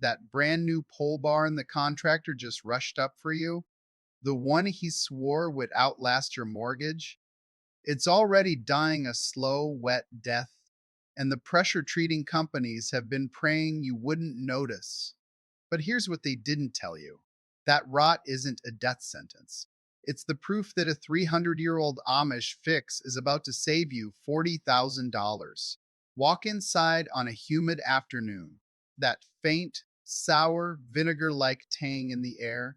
That brand new pole barn the contractor just rushed up for you? The one he swore would outlast your mortgage? It's already dying a slow, wet death, and the pressure treating companies have been praying you wouldn't notice. But here's what they didn't tell you: that rot isn't a death sentence. It's the proof that a 300-year-old Amish fix is about to save you $40,000. Walk inside on a humid afternoon. That faint, sour, vinegar like tang in the air,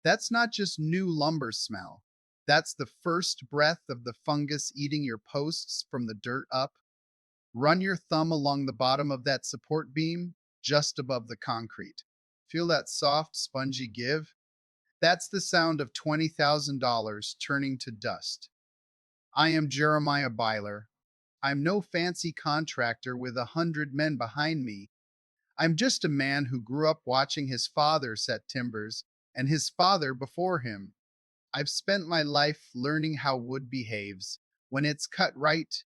that's not just new lumber smell. That's the first breath of the fungus eating your posts from the dirt up. Run your thumb along the bottom of that support beam, just above the concrete. Feel that soft, spongy give? That's the sound of $20,000 turning to dust. I am Jeremiah Byler. I'm no fancy contractor with 100 men behind me. I'm just a man who grew up watching his father set timbers and his father before him. I've spent my life learning how wood behaves when it's cut right,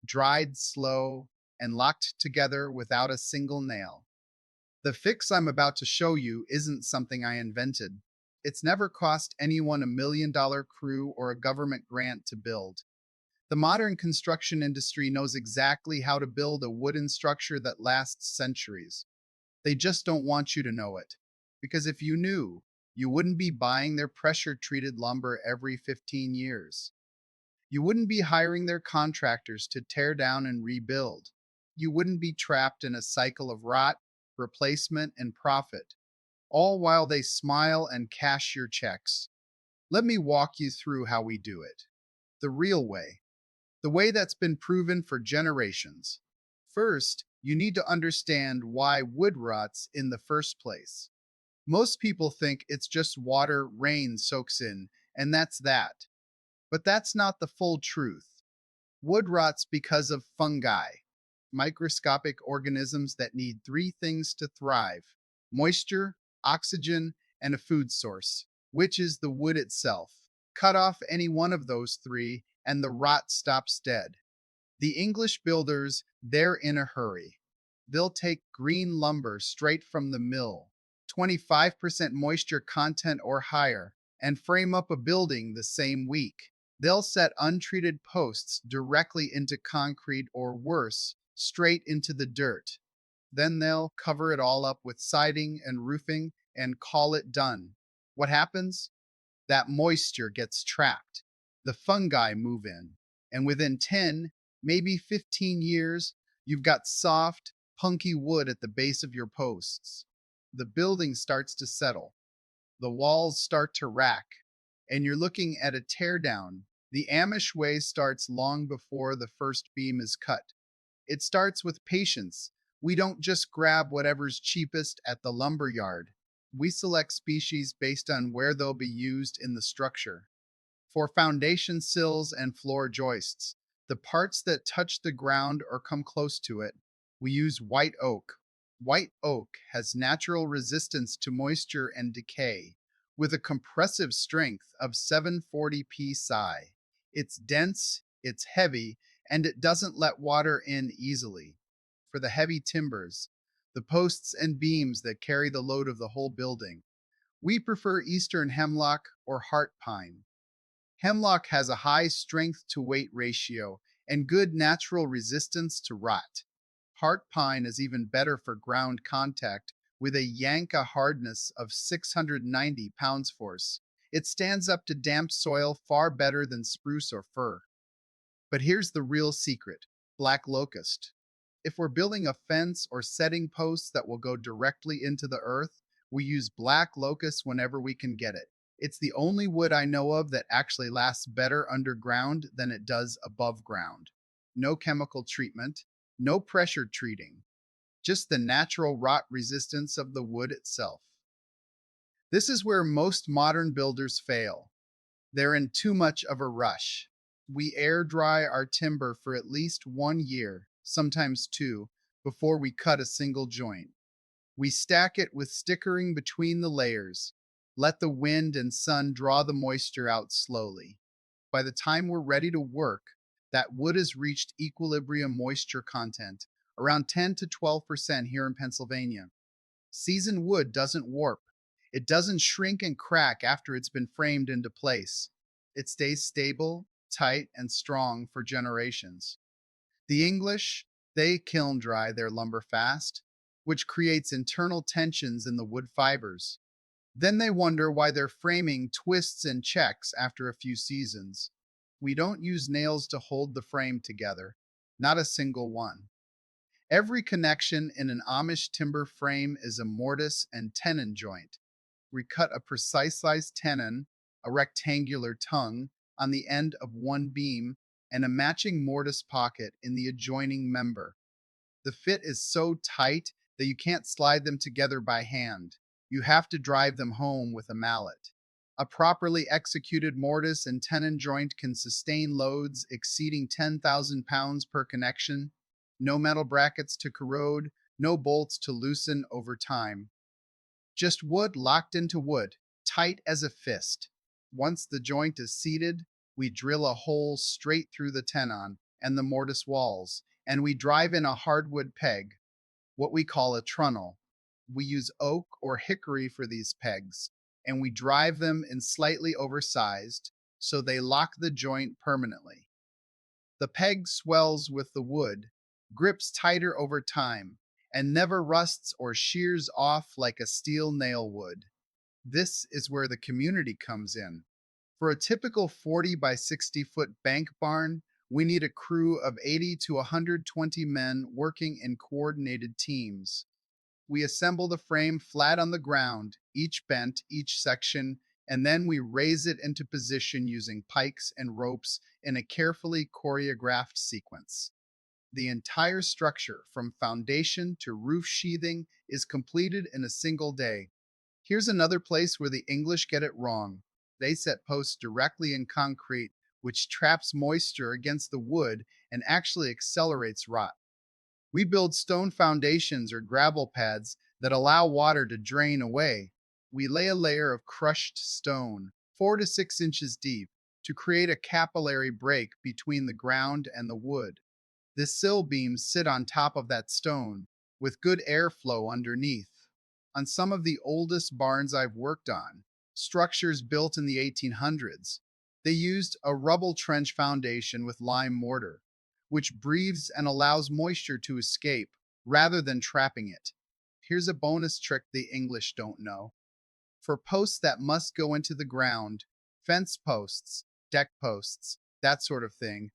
dried slow, and locked together without a single nail. The fix I'm about to show you isn't something I invented. It's never cost anyone a $1 million crew or a government grant to build. The modern construction industry knows exactly how to build a wooden structure that lasts centuries. They just don't want you to know it. Because if you knew, you wouldn't be buying their pressure treated lumber every 15 years. You wouldn't be hiring their contractors to tear down and rebuild. You wouldn't be trapped in a cycle of rot, replacement, and profit, all while they smile and cash your checks. Let me walk you through how we do it. The real way. The way that's been proven for generations. First, you need to understand why wood rots in the first place. Most people think it's just water rain soaks in, and that's that. But that's not the full truth. Wood rots because of fungi, microscopic organisms that need three things to thrive: moisture, oxygen, and a food source, which is the wood itself. Cut off any one of those three, and the rot stops dead. The English builders, they're in a hurry. They'll take green lumber straight from the mill, 25% moisture content or higher, and frame up a building the same week. They'll set untreated posts directly into concrete or worse, straight into the dirt. Then they'll cover it all up with siding and roofing and call it done. What happens? That moisture gets trapped. The fungi move in. And within 10, maybe 15 years, you've got soft, punky wood at the base of your posts. The building starts to settle. The walls start to rack. And you're looking at a teardown. The Amish way starts long before the first beam is cut. It starts with patience. We don't just grab whatever's cheapest at the lumber yard. We select species based on where they'll be used in the structure. For foundation sills and floor joists, the parts that touch the ground or come close to it, we use white oak. White oak has natural resistance to moisture and decay, with a compressive strength of 740 psi. It's dense, it's heavy, and it doesn't let water in easily. For the heavy timbers, the posts and beams that carry the load of the whole building, we prefer eastern hemlock or heart pine. Hemlock has a high strength to weight ratio and good natural resistance to rot. Heart pine is even better for ground contact with a Yanka hardness of 690 pounds force. It stands up to damp soil far better than spruce or fir. But here's the real secret: black locust. If we're building a fence or setting posts that will go directly into the earth, we use black locust whenever we can get it. It's the only wood I know of that actually lasts better underground than it does above ground. No chemical treatment, no pressure treating, just the natural rot resistance of the wood itself. This is where most modern builders fail. They're in too much of a rush. We air dry our timber for at least 1 year, sometimes two, before we cut a single joint. We stack it with stickering between the layers. Let the wind and sun draw the moisture out slowly. By the time we're ready to work, that wood has reached equilibrium moisture content, around 10 to 12% here in Pennsylvania. Seasoned wood doesn't warp. It doesn't shrink and crack after it's been framed into place. It stays stable, tight, and strong for generations. The English, they kiln dry their lumber fast, which creates internal tensions in the wood fibers. Then they wonder why their framing twists and checks after a few seasons. We don't use nails to hold the frame together, not a single one. Every connection in an Amish timber frame is a mortise and tenon joint. We cut a precise sized tenon, a rectangular tongue, on the end of one beam, and a matching mortise pocket in the adjoining member. The fit is so tight that you can't slide them together by hand. You have to drive them home with a mallet. A properly executed mortise and tenon joint can sustain loads exceeding 10,000 pounds per connection. No metal brackets to corrode, no bolts to loosen over time. Just wood locked into wood, tight as a fist. Once the joint is seated, we drill a hole straight through the tenon and the mortise walls, and we drive in a hardwood peg, what we call a trunnel. We use oak or hickory for these pegs, and we drive them in slightly oversized so they lock the joint permanently. The peg swells with the wood, grips tighter over time, and never rusts or shears off like a steel nail would. This is where the community comes in. For a typical 40 by 60-foot bank barn, we need a crew of 80 to 120 men working in coordinated teams. We assemble the frame flat on the ground, each bent, each section, and then we raise it into position using pikes and ropes in a carefully choreographed sequence. The entire structure, from foundation to roof sheathing, is completed in a single day. Here's another place where the English get it wrong. They set posts directly in concrete, which traps moisture against the wood and actually accelerates rot. We build stone foundations or gravel pads that allow water to drain away. We lay a layer of crushed stone, 4 to 6 inches deep, to create a capillary break between the ground and the wood. The sill beams sit on top of that stone, with good airflow underneath. On some of the oldest barns I've worked on, structures built in the 1800s, they used a rubble trench foundation with lime mortar, which breathes and allows moisture to escape rather than trapping it. Here's a bonus trick the English don't know. For posts that must go into the ground, fence posts, deck posts, that sort of thing,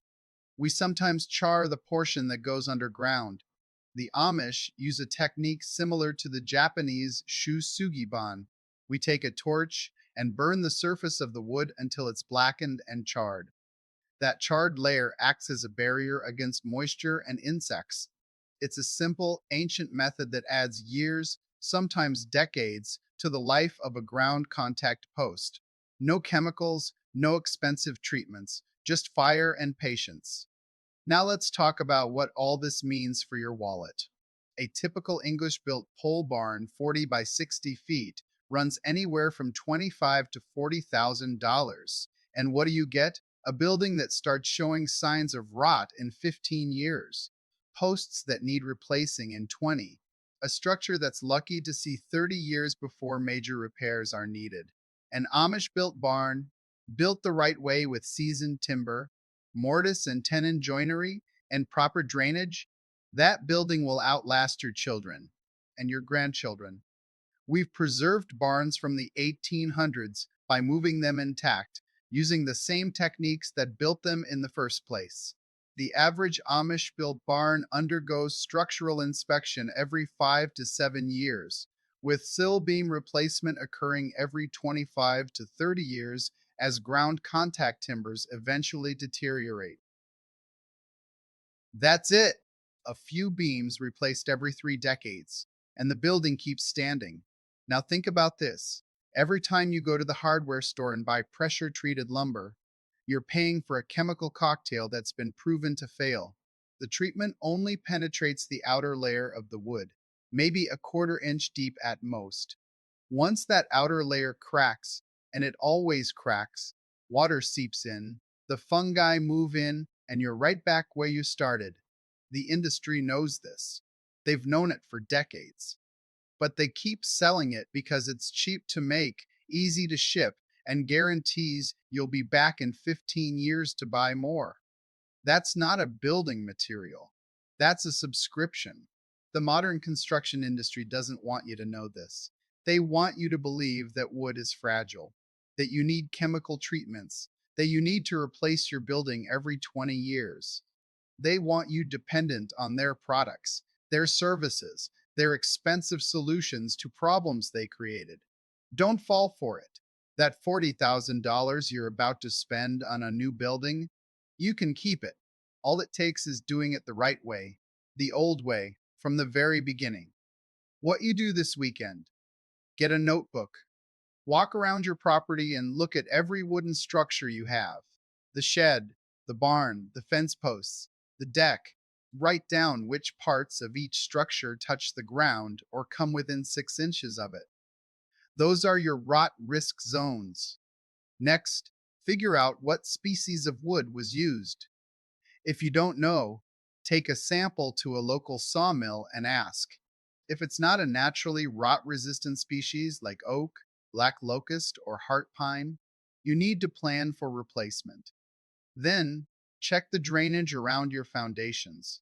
we sometimes char the portion that goes underground. The Amish use a technique similar to the Japanese shusugiban. We take a torch and burn the surface of the wood until it's blackened and charred. That charred layer acts as a barrier against moisture and insects. It's a simple, ancient method that adds years, sometimes decades, to the life of a ground contact post. No chemicals, no expensive treatments, just fire and patience. Now let's talk about what all this means for your wallet. A typical English-built pole barn, 40 by 60 feet, runs anywhere from $25,000 to $40,000. And what do you get? A building that starts showing signs of rot in 15 years, posts that need replacing in 20, a structure that's lucky to see 30 years before major repairs are needed. An Amish-built barn, built the right way with seasoned timber, mortise and tenon joinery, and proper drainage, that building will outlast your children and your grandchildren. We've preserved barns from the 1800s by moving them intact, using the same techniques that built them in the first place. The average Amish built barn undergoes structural inspection every 5 to 7 years, with sill beam replacement occurring every 25 to 30 years as ground contact timbers eventually deteriorate. That's it! A few beams replaced every 3 decades, and the building keeps standing. Now think about this. Every time you go to the hardware store and buy pressure-treated lumber, you're paying for a chemical cocktail that's been proven to fail. The treatment only penetrates the outer layer of the wood, maybe a quarter-inch deep at most. Once that outer layer cracks, and it always cracks, water seeps in, the fungi move in, and you're right back where you started. The industry knows this. They've known it for decades. but they keep selling it because it's cheap to make, easy to ship, and guarantees you'll be back in 15 years to buy more. That's not a building material. That's a subscription. The modern construction industry doesn't want you to know this. They want you to believe that wood is fragile, that you need chemical treatments, that you need to replace your building every 20 years. They want you dependent on their products, their services, their expensive solutions to problems they created. Don't fall for it. That $40,000 you're about to spend on a new building, you can keep it. All it takes is doing it the right way, the old way, from the very beginning. What you do this weekend: get a notebook, walk around your property and look at every wooden structure you have: the shed, the barn, the fence posts, the deck. Write down which parts of each structure touch the ground or come within 6 inches of it. Those are your rot risk zones. Next, figure out what species of wood was used. If you don't know, take a sample to a local sawmill and ask. If it's not a naturally rot resistant species like oak, black locust, or heart pine, you need to plan for replacement. Then, check the drainage around your foundations.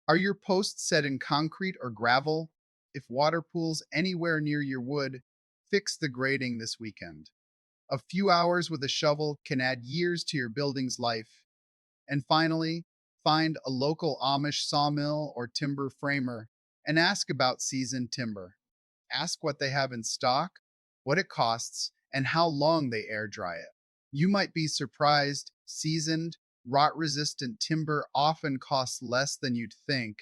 Are your posts set in concrete or gravel? If water pools anywhere near your wood, fix the grading this weekend. A few hours with a shovel can add years to your building's life. And finally, find a local Amish sawmill or timber framer and ask about seasoned timber. Ask what they have in stock, what it costs, and how long they air dry it. You might be surprised, seasoned, rot resistant timber often costs less than you'd think,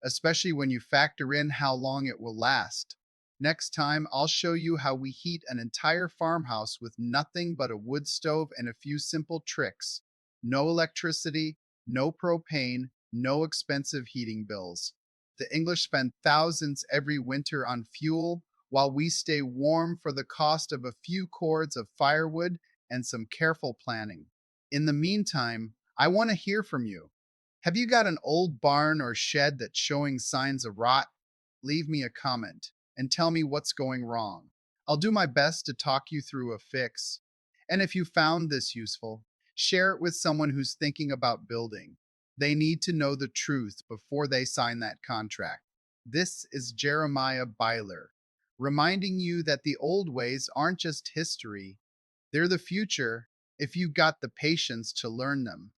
especially when you factor in how long it will last. Next time, I'll show you how we heat an entire farmhouse with nothing but a wood stove and a few simple tricks. No electricity, no propane, no expensive heating bills. The English spend thousands every winter on fuel, while we stay warm for the cost of a few cords of firewood and some careful planning. In the meantime, I want to hear from you. Have you got an old barn or shed that's showing signs of rot? Leave me a comment and tell me what's going wrong. I'll do my best to talk you through a fix. And if you found this useful, share it with someone who's thinking about building. They need to know the truth before they sign that contract. This is Jeremiah Byler, reminding you that the old ways aren't just history, they're the future if you've got the patience to learn them.